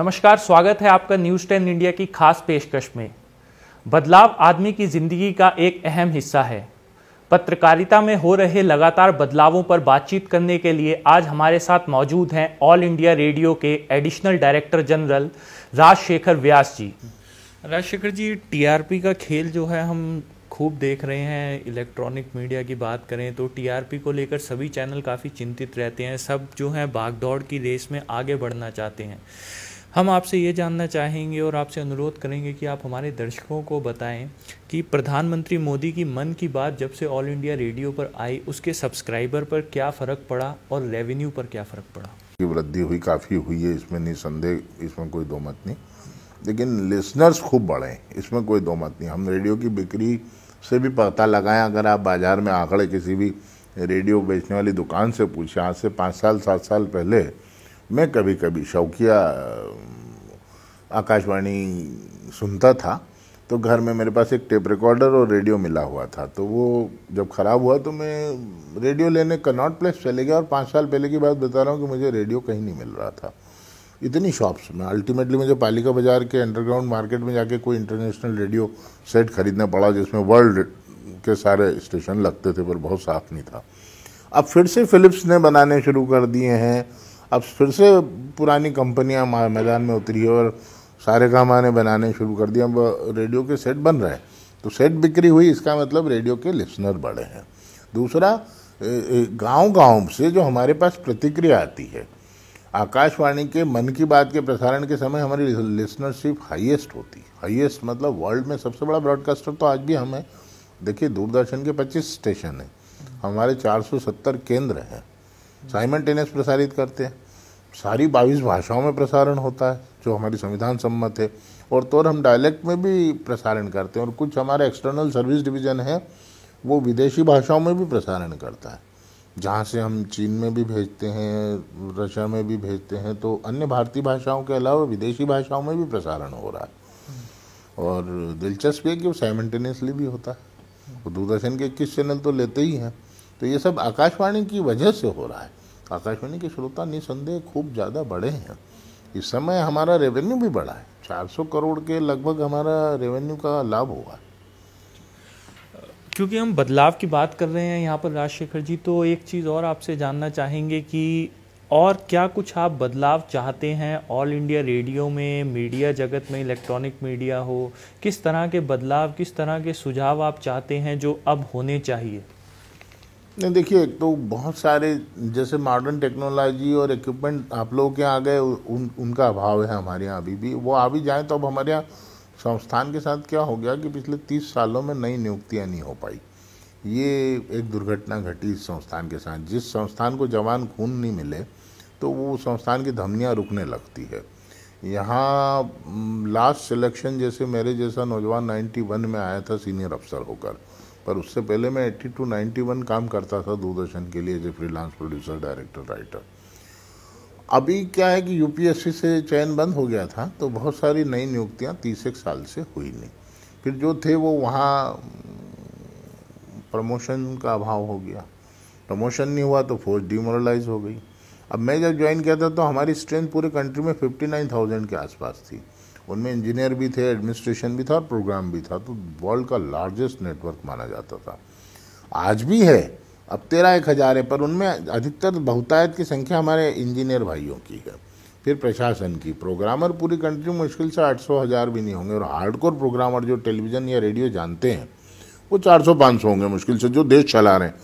नमस्कार, स्वागत है आपका न्यूज़ 10 इंडिया की खास पेशकश में। बदलाव आदमी की जिंदगी का एक अहम हिस्सा है। पत्रकारिता में हो रहे लगातार बदलावों पर बातचीत करने के लिए आज हमारे साथ मौजूद हैं ऑल इंडिया रेडियो के एडिशनल डायरेक्टर जनरल राजशेखर व्यास जी। राजशेखर जी, टीआरपी का खेल जो है हम खूब देख रहे हैं। इलेक्ट्रॉनिक मीडिया की बात करें तो टीआरपी को लेकर सभी चैनल काफ़ी चिंतित रहते हैं। सब जो हैं भागदौड़ की रेस में आगे बढ़ना चाहते हैं। हम आपसे ये जानना चाहेंगे और आपसे अनुरोध करेंगे कि आप हमारे दर्शकों को बताएं कि प्रधानमंत्री मोदी की मन की बात जब से ऑल इंडिया रेडियो पर आई, उसके सब्सक्राइबर पर क्या फ़र्क पड़ा और रेवेन्यू पर क्या फ़र्क पड़ा। की वृद्धि हुई, काफ़ी हुई है, इसमें निसंदेह, इसमें कोई दो मत नहीं। लेकिन लिसनर्स खूब बढ़े हैं, इसमें कोई दो मत नहीं। हम रेडियो की बिक्री से भी पता लगाएं। अगर आप बाज़ार में आंकड़े किसी भी रेडियो बेचने वाली दुकान से पूछें, आज से 5 साल 7 साल पहले मैं कभी कभी शौकिया आकाशवाणी सुनता था, तो घर में मेरे पास एक टेप रिकॉर्डर और रेडियो मिला हुआ था। तो वो जब ख़राब हुआ तो मैं रेडियो लेने कनॉट प्लेस चले गया और 5 साल पहले की बात बता रहा हूँ कि मुझे रेडियो कहीं नहीं मिल रहा था। इतनी शॉप्स में अल्टीमेटली मुझे पालिका बाज़ार के अंडरग्राउंड मार्केट में जाके कोई इंटरनेशनल रेडियो सेट खरीदना पड़ा जिसमें वर्ल्ड के सारे स्टेशन लगते थे, पर बहुत साफ नहीं था। अब फिर से फिलिप्स ने बनाने शुरू कर दिए हैं। अब फिर से पुरानी कंपनियां मैदान में उतरी है और सारे गामा ने बनाने शुरू कर दिया। अब रेडियो के सेट बन रहे हैं, तो सेट बिक्री हुई, इसका मतलब रेडियो के लिसनर बढ़े हैं। दूसरा, गांव-गांव से जो हमारे पास प्रतिक्रिया आती है, आकाशवाणी के मन की बात के प्रसारण के समय हमारी लिसनरशिप हाईएस्ट होती है। हाईएस्ट मतलब वर्ल्ड में सबसे बड़ा ब्रॉडकास्टर तो आज भी हम हैं। देखिए, दूरदर्शन के 25 स्टेशन हैं, हमारे 470 केंद्र हैं, साइमल्टेनियस प्रसारित करते हैं। सारी 22 भाषाओं में प्रसारण होता है जो हमारी संविधान सम्मत है, और तो और हम डायलेक्ट में भी प्रसारण करते हैं। और कुछ हमारा एक्सटर्नल सर्विस डिवीज़न है, वो विदेशी भाषाओं में भी प्रसारण करता है, जहाँ से हम चीन में भी भेजते हैं, रशिया में भी भेजते हैं। तो अन्य भारतीय भाषाओं के अलावा विदेशी भाषाओं में भी प्रसारण हो रहा है। और दिलचस्प है कि वो साइमल्टेनियसली भी होता है। वो दूरदर्शन के 21 चैनल तो लेते ही हैं। तो ये सब आकाशवाणी की वजह से हो रहा है। आकाशवाणी के श्रोता निसंदेह खूब ज़्यादा बढ़े हैं। इस समय हमारा रेवेन्यू भी बढ़ा है, 400 करोड़ के लगभग हमारा रेवेन्यू का लाभ हुआ है। क्योंकि हम बदलाव की बात कर रहे हैं यहाँ पर राजशेखर जी, तो एक चीज़ और आपसे जानना चाहेंगे कि और क्या कुछ आप बदलाव चाहते हैं ऑल इंडिया रेडियो में, मीडिया जगत में, इलेक्ट्रॉनिक मीडिया हो, किस तरह के बदलाव, किस तरह के सुझाव आप चाहते हैं जो अब होने चाहिए। नहीं, देखिए, एक तो बहुत सारे जैसे मॉडर्न टेक्नोलॉजी और इक्विपमेंट आप लोगों के यहाँ गए, उनका अभाव है हमारे यहाँ अभी भी। वो आ भी जाए तो अब हमारे यहाँ संस्थान के साथ क्या हो गया कि पिछले 30 सालों में नई नियुक्तियाँ नहीं हो पाई। ये एक दुर्घटना घटी इस संस्थान के साथ। जिस संस्थान को जवान खून नहीं मिले तो वो संस्थान की धमनियाँ रुकने लगती है। यहाँ लास्ट सिलेक्शन जैसे मेरे जैसा नौजवान 91 में आया था सीनियर अफसर होकर, पर उससे पहले मैं 80 to 91 काम करता था दूरदर्शन के लिए as a freelance producer, director, writer. अभी क्या है कि यूपीएससी से चयन बंद हो गया था, तो बहुत सारी नई नियुक्तियां 30 साल से हुई नहीं। फिर जो थे वो वहाँ प्रमोशन का अभाव हो गया, प्रमोशन नहीं हुआ तो फोर्स डिमोरलाइज हो गई। अब मैं जब ज्वाइन किया था तो हमारी स्ट्रेंथ पूरे कंट्री में 59,000 के आसपास थी। उनमें इंजीनियर भी थे, एडमिनिस्ट्रेशन भी था और प्रोग्राम भी था। तो वर्ल्ड का लार्जेस्ट नेटवर्क माना जाता था। आज भी है, अब 13,000 है, पर उनमें अधिकतर बहुतायत की संख्या हमारे इंजीनियर भाइयों की है। फिर प्रशासन की, प्रोग्रामर पूरी कंट्री में मुश्किल से 800,000 भी नहीं होंगे। और हार्डकोर प्रोग्रामर जो टेलीविज़न या रेडियो जानते हैं वो 400-500 होंगे मुश्किल से, जो देश चला रहे हैं।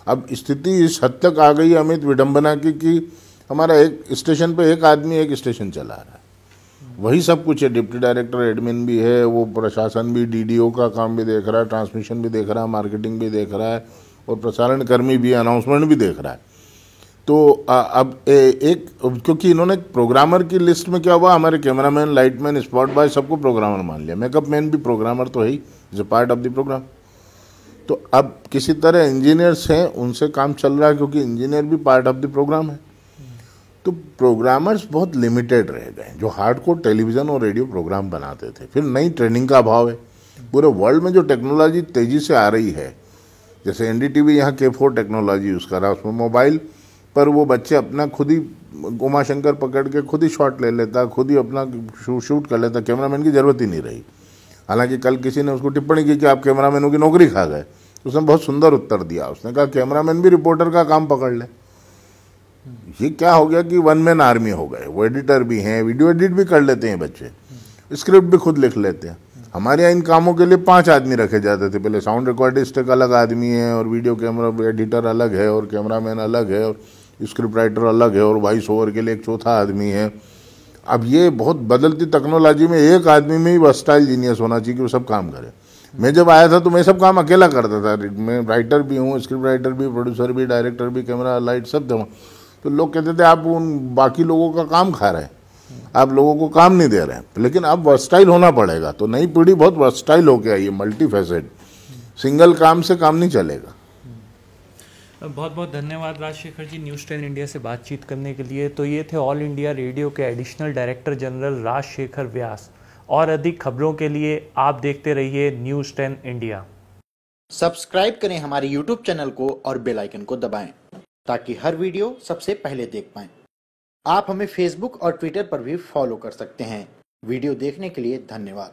अब स्थिति इस हद तक आ गई अमित विडम्बना की कि हमारा एक स्टेशन पे एक आदमी एक स्टेशन चला रहा है, वही सब कुछ है। डिप्टी डायरेक्टर, एडमिन भी है, वो प्रशासन भी, डीडीओ का काम भी देख रहा है, ट्रांसमिशन भी देख रहा है, मार्केटिंग भी देख रहा है, और प्रसारण कर्मी भी, अनाउंसमेंट भी देख रहा है। तो अब एक क्योंकि इन्होंने प्रोग्रामर की लिस्ट में क्या हुआ, हमारे कैमरामैन, लाइटमैन, स्पॉट बॉय सबको प्रोग्रामर मान लिया। मेकअप मैन भी प्रोग्रामर तो है ही, is a part of the program. तो अब किसी तरह इंजीनियर्स हैं, उनसे काम चल रहा है, क्योंकि इंजीनियर भी पार्ट ऑफ द प्रोग्राम है। तो प्रोग्रामर्स बहुत लिमिटेड रह गए जो हार्डकोर टेलीविज़न और रेडियो प्रोग्राम बनाते थे। फिर नई ट्रेनिंग का अभाव है। पूरे वर्ल्ड में जो टेक्नोलॉजी तेज़ी से आ रही है, जैसे एनडीटीवी यहाँ K4 टेक्नोलॉजी यूज़ कर रहा है, उसमें मोबाइल पर वो बच्चे अपना खुद ही उमाशंकर पकड़ के खुद ही शॉट ले लेता, खुद ही अपना शूट कर लेता, कैमरामैन की ज़रूरत ही नहीं रही। हालांकि कल किसी ने उसको टिप्पणी की कि आप कैमरामैनों की नौकरी खा गए, उसने बहुत सुंदर उत्तर दिया। उसने कहा कैमरामैन भी रिपोर्टर का काम पकड़ ले। ये क्या हो गया कि वन मैन आर्मी हो गए, वो एडिटर भी हैं, वीडियो एडिट भी कर लेते हैं बच्चे, स्क्रिप्ट भी खुद लिख लेते हैं। हमारे यहाँ इन कामों के लिए 5 आदमी रखे जाते थे पहले, साउंड रिकॉर्डिस्ट एक अलग आदमी है, और वीडियो कैमरा एडिटर अलग है, और कैमरामैन अलग है, और स्क्रिप्ट राइटर अलग है, और वॉइस ओवर के लिए एक चौथा आदमी है। अब ये बहुत बदलती टेक्नोलॉजी में एक आदमी में ही वर्सटाइल जीनियस होना चाहिए कि वो सब काम करे। मैं जब आया था तो मैं सब काम अकेला करता था, मैं राइटर भी हूँ, स्क्रिप्ट राइटर भी, प्रोड्यूसर भी, डायरेक्टर भी, कैमरा लाइट सब था। तो लोग कहते थे आप उन बाकी लोगों का काम खा रहे हैं, आप लोगों को काम नहीं दे रहे हैं। लेकिन अब वर्सटाइल होना पड़ेगा। तो नई पीढ़ी बहुत वर्सटाइल हो गया, ये मल्टी फैसेट, सिंगल काम से काम नहीं चलेगा। बहुत बहुत धन्यवाद राजशेखर जी न्यूज़ 10 इंडिया से बातचीत करने के लिए। तो ये थे ऑल इंडिया रेडियो के एडिशनल डायरेक्टर जनरल राजशेखर व्यास। और अधिक खबरों के लिए आप देखते रहिए न्यूज़ 10 इंडिया। सब्सक्राइब करें हमारे YouTube चैनल को और बेल आइकन को दबाएं ताकि हर वीडियो सबसे पहले देख पाएं। आप हमें Facebook और Twitter पर भी फॉलो कर सकते हैं। वीडियो देखने के लिए धन्यवाद।